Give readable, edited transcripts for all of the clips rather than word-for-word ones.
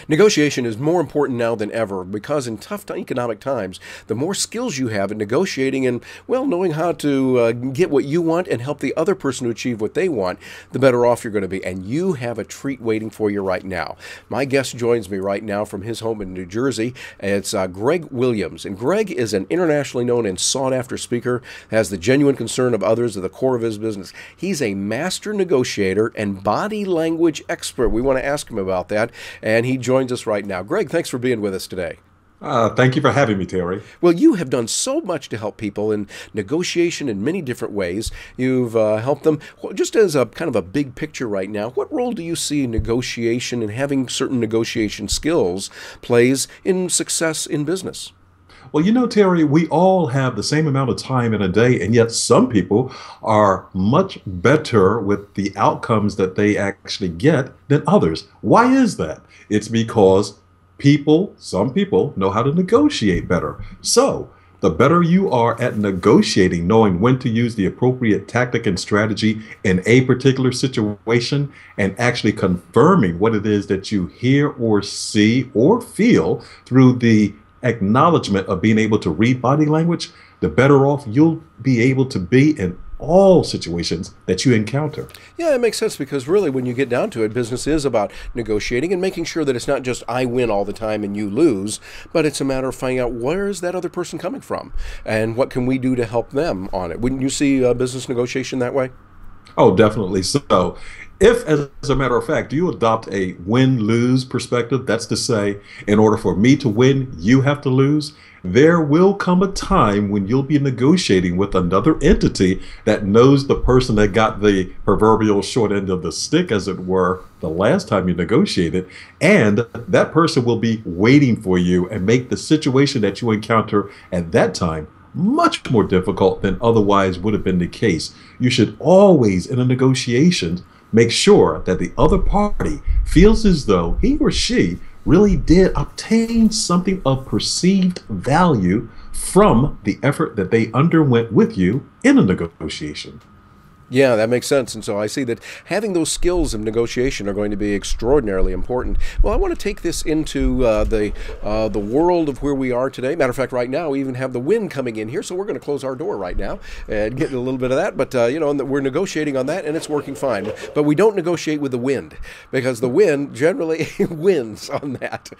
Negotiation is more important now than ever because in tough economic times, the more skills you have in negotiating and, well, knowing how to get what you want and help the other person to achieve what they want, the better off you're going to be. And you have a treat waiting for you right now. My guest joins me right now from his home in New Jersey. It's Greg Williams. And Greg is an internationally known and sought-after speaker, has the genuine concern of others at the core of his business. He's a master negotiator and body language expert. We want to ask him about that, and he joins us right now. Greg, thanks for being with us today. Thank you for having me, Terry. Well, you have done so much to help people in negotiation in many different ways. You've helped them. Just as a kind of a big picture right now, what role do you see negotiation and having certain negotiation skills plays in success in business? Well, you know, Terry, we all have the same amount of time in a day, and yet some people are much better with the outcomes that they actually get than others. Why is that? It's because some people know how to negotiate better. So the better you are at negotiating, knowing when to use the appropriate tactic and strategy in a particular situation, and actually confirming what it is that you hear or see or feel through the acknowledgement of being able to read body language, the better off you'll be able to be in all situations that you encounter. Yeah, it makes sense because really when you get down to it, business is about negotiating and making sure that it's not just I win all the time and you lose, but it's a matter of finding out where is that other person coming from and what can we do to help them on it. Wouldn't you see business negotiation that way? Oh, definitely so. If, as a matter of fact, you adopt a win-lose perspective, that's to say, in order for me to win, you have to lose, there will come a time when you'll be negotiating with another entity that knows the person that got the proverbial short end of the stick, as it were, the last time you negotiated, and that person will be waiting for you and make the situation that you encounter at that time much more difficult than otherwise would have been the case. You should always, in a negotiation, make sure that the other party feels as though he or she really did obtain something of perceived value from the effort that they underwent with you in a negotiation. Yeah, that makes sense. And so I see that having those skills of negotiation are going to be extraordinarily important. Well, I want to take this into the world of where we are today. Matter of fact, right now we even have the wind coming in here, so we're going to close our door right now and get a little bit of that. But we're negotiating on that, and it's working fine. But we don't negotiate with the wind because the wind generally wins on that.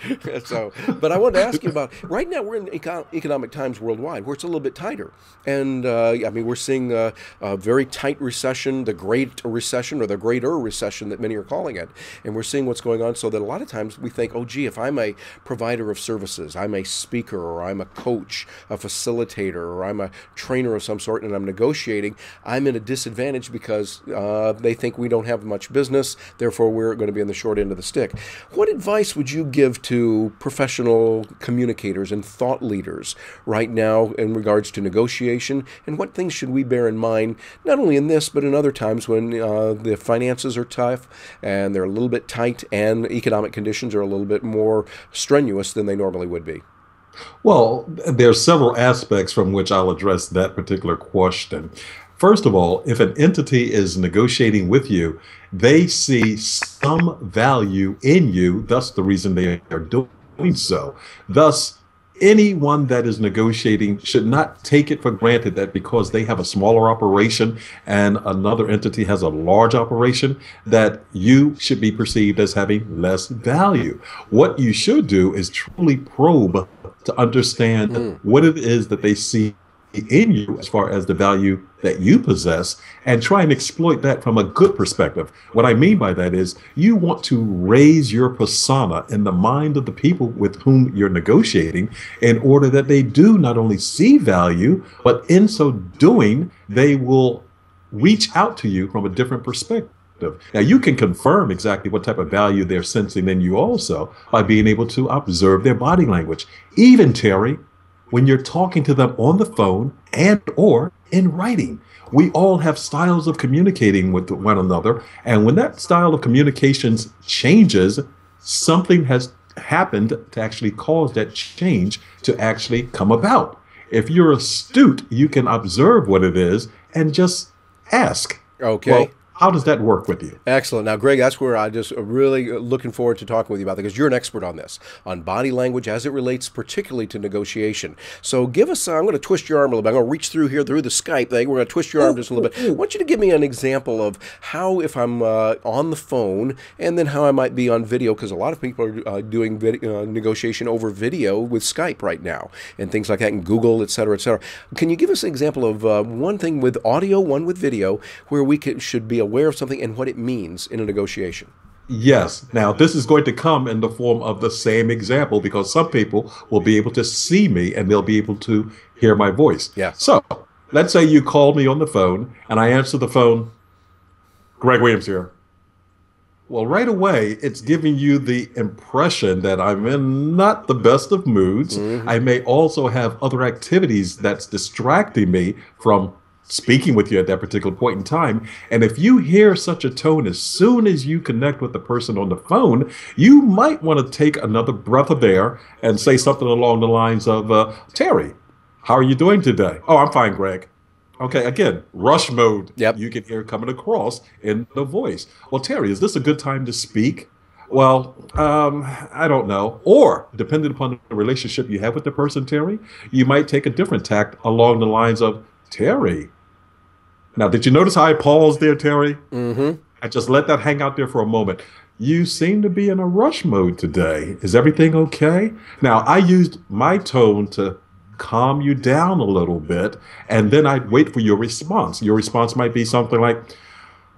But I wanted to ask you about right now. We're in economic times worldwide where it's a little bit tighter, and we're seeing a very tight recession, the Great Recession or the Greater Recession that many are calling it. And we're seeing what's going on so that a lot of times we think, oh, gee, if I'm a provider of services, I'm a speaker or I'm a coach, a facilitator, or I'm a trainer of some sort and I'm negotiating, I'm in a disadvantage because they think we don't have much business, therefore we're going to be on the short end of the stick. What advice would you give to professional communicators and thought leaders right now in regards to negotiation, and what things should we bear in mind, not only in this, but in other times when the finances are tough and they're a little bit tight and economic conditions are a little bit more strenuous than they normally would be? Well, there are several aspects from which I'll address that particular question. First of all, if an entity is negotiating with you, they see some value in you, thus the reason they are doing so. Thus, anyone that is negotiating should not take it for granted that because they have a smaller operation and another entity has a large operation, that you should be perceived as having less value. What you should do is truly probe to understand what it is that they see in you as far as the value that you possess, and try and exploit that from a good perspective. What I mean by that is you want to raise your persona in the mind of the people with whom you're negotiating in order that they do not only see value, but in so doing, they will reach out to you from a different perspective. Now, you can confirm exactly what type of value they're sensing in you also by being able to observe their body language. Even, Terry, when you're talking to them on the phone and or in writing. We all have styles of communicating with one another. And when that style of communications changes, something has happened to actually cause that change to actually come about. If you're astute, you can observe what it is and just ask. Okay. Well, how does that work with you? Excellent. Now, Greg, that's where I just really looking forward to talking with you about that, because you're an expert on this, on body language as it relates particularly to negotiation. So give us, I'm going to twist your arm a little bit. I'm going to reach through here through the Skype thing. We're going to twist your arm just a little bit. I want you to give me an example of how, if I'm on the phone, and then how I might be on video, because a lot of people are doing negotiation over video with Skype right now, and things like that, and Google, et cetera, et cetera. Can you give us an example of one thing with audio, one with video, where we should be aware of something and what it means in a negotiation? Yes. Now, this is going to come in the form of the same example, because some people will be able to see me and they'll be able to hear my voice. Yeah. So let's say you call me on the phone and I answer the phone, Greg Williams here. Well, right away, it's giving you the impression that I'm in not the best of moods. I may also have other activities that's distracting me from speaking with you at that particular point in time. And if you hear such a tone as soon as you connect with the person on the phone, you might want to take another breath of air and say something along the lines of, Terry, how are you doing today? Oh, I'm fine, Greg. Okay, again, rush mode. Yep. You can hear coming across in the voice. Well, Terry, is this a good time to speak? Well, I don't know. Or, depending upon the relationship you have with the person, Terry, you might take a different tact along the lines of, Terry. Now, did you notice how I paused there, Terry? Mm-hmm. I just let that hang out there for a moment. You seem to be in a rush mode today. Is everything okay? Now, I used my tone to calm you down a little bit, and then I'd wait for your response. Your response might be something like,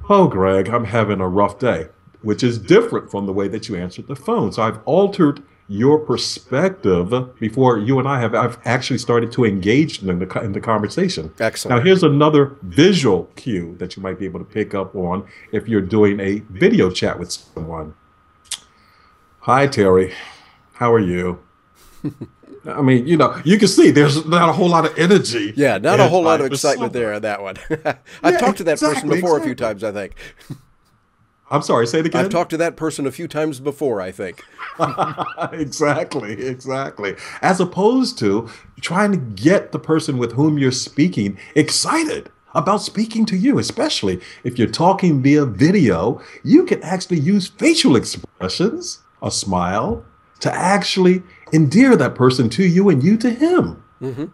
oh, Greg, I'm having a rough day, which is different from the way that you answered the phone. So I've altered your perspective before you and I've actually started to engage in the conversation. Excellent. Now, here's another visual cue that you might be able to pick up on if you're doing a video chat with someone. Hi, Terry. How are you? I mean, you know, you can see there's not a whole lot of energy. Yeah, not a whole lot of excitement there on that one. I've talked to that person before a few times, I think. I'm sorry, say it again. I've talked to that person a few times before, I think. Exactly. As opposed to trying to get the person with whom you're speaking excited about speaking to you, especially if you're talking via video. You can actually use facial expressions, a smile, to actually endear that person to you and you to him. Mm-hmm.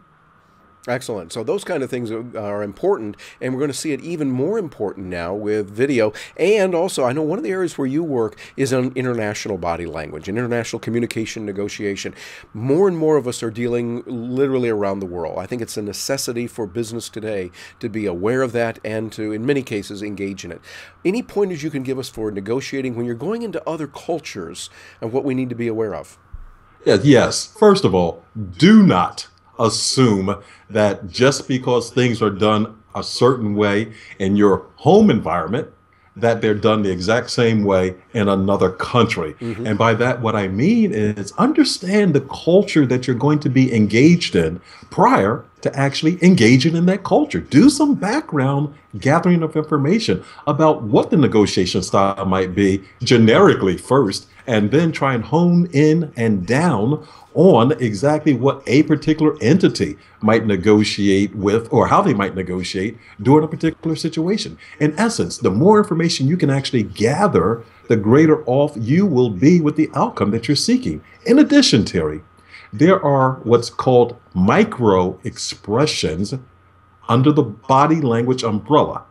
Excellent. So those kind of things are important, and we're going to see it even more important now with video. And also, I know one of the areas where you work is on international body language, international communication negotiation. More and more of us are dealing literally around the world. I think it's a necessity for business today to be aware of that and to, in many cases, engage in it. Any pointers you can give us for negotiating when you're going into other cultures and what we need to be aware of? Yes. First of all, do not assume that just because things are done a certain way in your home environment, that they're done the exact same way in another country. Mm-hmm. And by that, what I mean is understand the culture that you're going to be engaged in prior to actually engaging in that culture. Do some background gathering of information about what the negotiation style might be generically first, and then try and hone in and down on exactly what a particular entity might negotiate with, or how they might negotiate during a particular situation. In essence, the more information you can actually gather, the greater off you will be with the outcome that you're seeking. In addition, Terry, there are what's called micro expressions under the body language umbrella.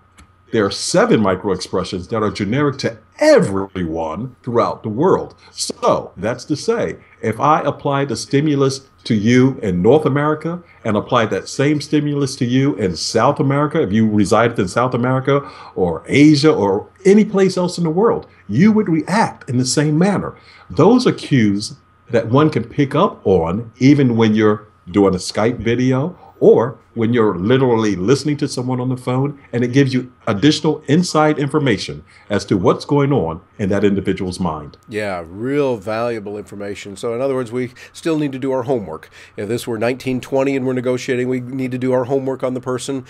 There are 7 micro expressions that are generic to everyone throughout the world. So that's to say, if I applied a stimulus to you in North America and applied that same stimulus to you in South America, if you resided in South America or Asia or any place else in the world, you would react in the same manner. Those are cues that one can pick up on even when you're doing a Skype video or when you're literally listening to someone on the phone and it gives you additional inside information as to what's going on in that individual's mind. Yeah, real valuable information. So in other words, we still need to do our homework. If this were 1920 and we're negotiating, we need to do our homework on the person.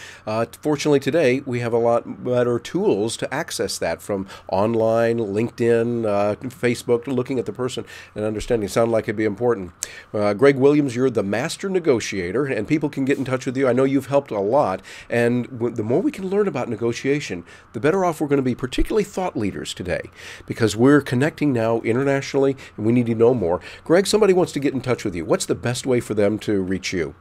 Fortunately, today, we have a lot better tools to access that, from online, LinkedIn, Facebook, looking at the person and understanding. Sound like it'd be important. Greg Williams, you're the master negotiator, and people can get in touch with you. I know you've helped a lot, and the more we can learn about negotiation, the better off we're going to be, particularly thought leaders today, because we're connecting now internationally, and we need to know more. Greg, somebody wants to get in touch with you. What's the best way for them to reach you?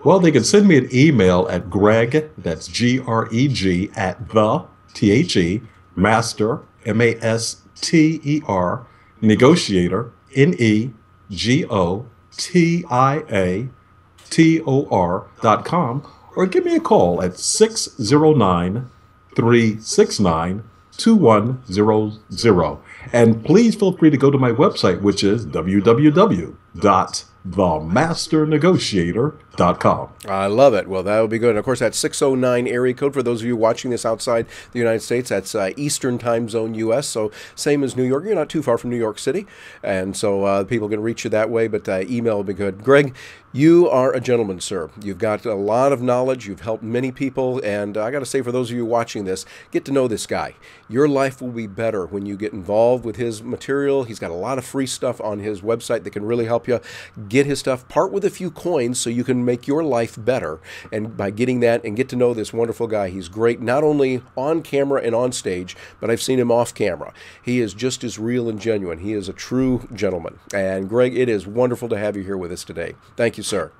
Well, they can send me an email at Greg, that's Greg, at the, T-H-E, master, M-A-S-T-E-R, negotiator, negotiator.com, or give me a call at 609-369-2100. And please feel free to go to my website, which is www.themasternegotiator.com. I love it. Well, that would be good. And of course, that's 609 area code for those of you watching this outside the United States. That's Eastern Time Zone, U.S., so same as New York. You're not too far from New York City, and so people can reach you that way, but email will be good. Greg, you are a gentleman, sir. You've got a lot of knowledge. You've helped many people, and I got to say, for those of you watching this, get to know this guy. Your life will be better when you get involved with his material. He's got a lot of free stuff on his website that can really help you. Get his stuff, part with a few coins so you can make your life better. And by getting that and get to know this wonderful guy, he's great, not only on camera and on stage, but I've seen him off camera. He is just as real and genuine. He is a true gentleman. And Greg, it is wonderful to have you here with us today. Thank you, sir.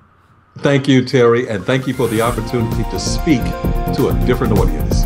Thank you, Terry, and thank you for the opportunity to speak to a different audience.